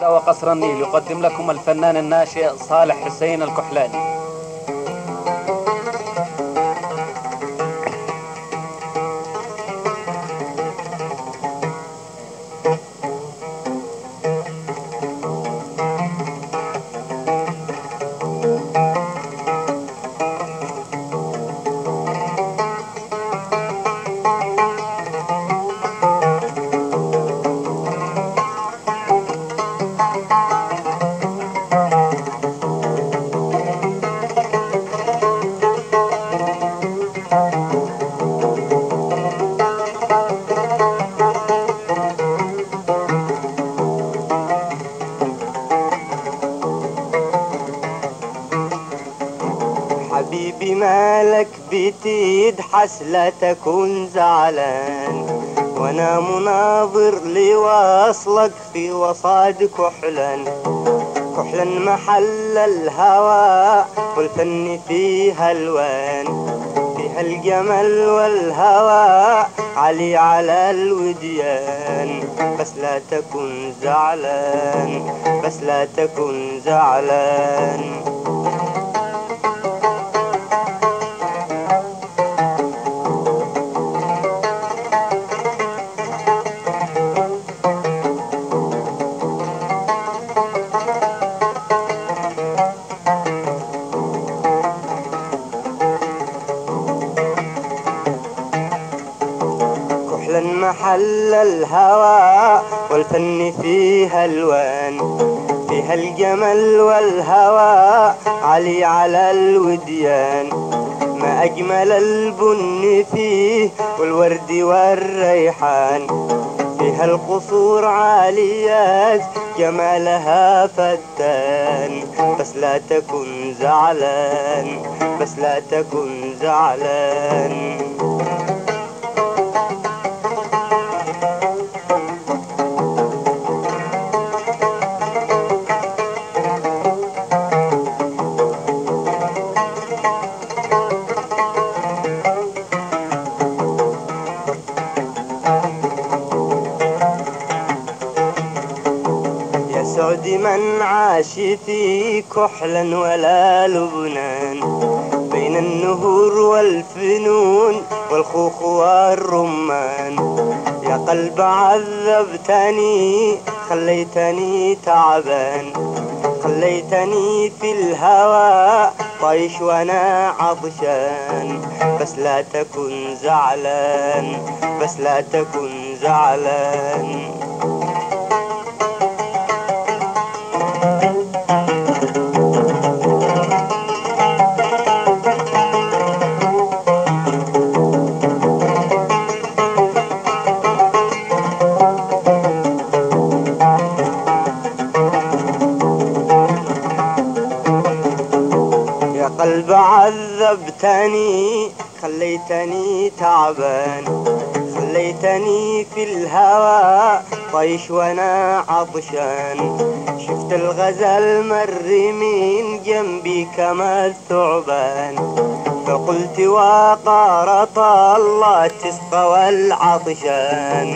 وقصر النيل يقدم لكم الفنان الناشئ صالح حسين الكحلاني. حبيبي مالك بتدحس لا تكون زعلان، وانا مناظر لوصلك في وصاد كحلا. كحلا محل الهوى والفن فيها الوان، فيها الجمال والهوى علي على الوديان. بس لا تكن زعلان، بس لا تكن زعلان. كحلا محل الهوى والفن فيها الوان، فيها الجمال والهوى علي على الوديان. ما أجمل البن فيه والورد والريحان، فيها القصور عاليات جمالها فتان. بس لا تكن زعلان، بس لا تكن زعلان. سعد من عاش في كحلا ولا لبنان، بين النهور والفنون والخوخ والرمان. يا قلب عذبتني خليتني تعبان، خليتني في الهوى طايش وانا عطشان. بس لا تكن زعلان، بس لا تكن زعلان. يا قلب عذبتني خليتني تعبان، خليتني في الهوى طيش وانا عطشان. شفت الغزال مر من جنبي كما الثعبان، فقلت وقارط الله تسقى والعطشان.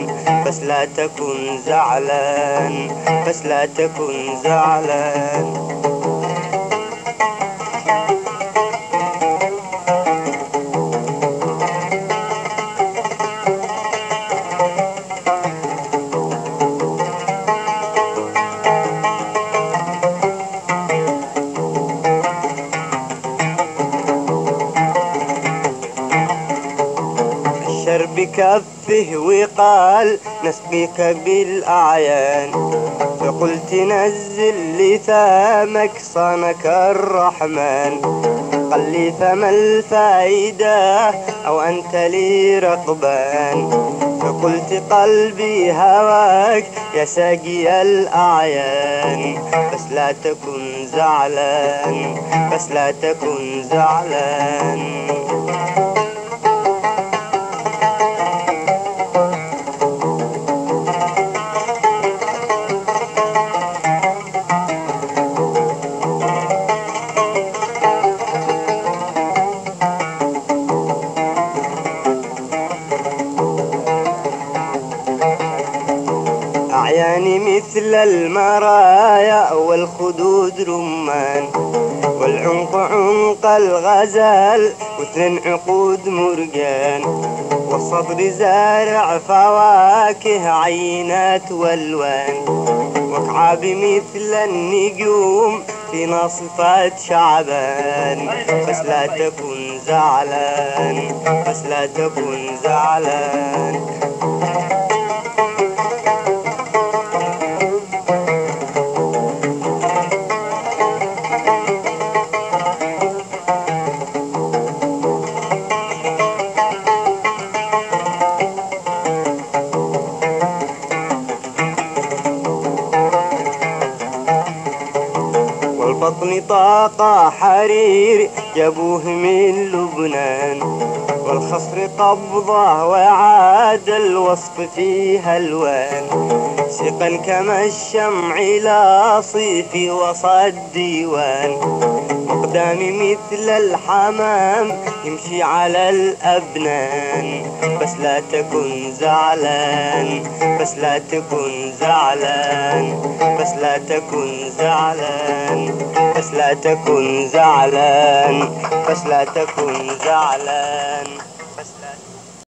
بس لا تكن زعلان، بس لا تكن زعلان. بكفه وقال نسقيك بالأعيان، فقلت نزل لثامك صانك الرحمن. قال لي فما الفائدة أو أنت لي رقبان، فقلت قلبي هواك يا ساقي الأعيان. بس لا تكن زعلان، بس لا تكن زعلان. أعياني مثل مثل المرايا والخدود رمان، والعنق عنق الغزال واثنين عقود مرجان، والصدر زارع فواكه عينات والوان، وكعاب مثل النجوم في ناصفات شعبان. بس لا تكن زعلان، بس لا تكن زعلان. والبطن طاقة حرير جابوه من لبنان، والخصر قبضة وعاد الوصف فيها الوان، ثقل كما الشمع لاصي في وسط الديوان، مقدامي مثل الحمام يمشي على الأبنان. بس لا تكن زعلان، بس لا تكن زعلان، بس لا تكن زعلان، بس لا تكن زعلان، بس لا تكن زعلان.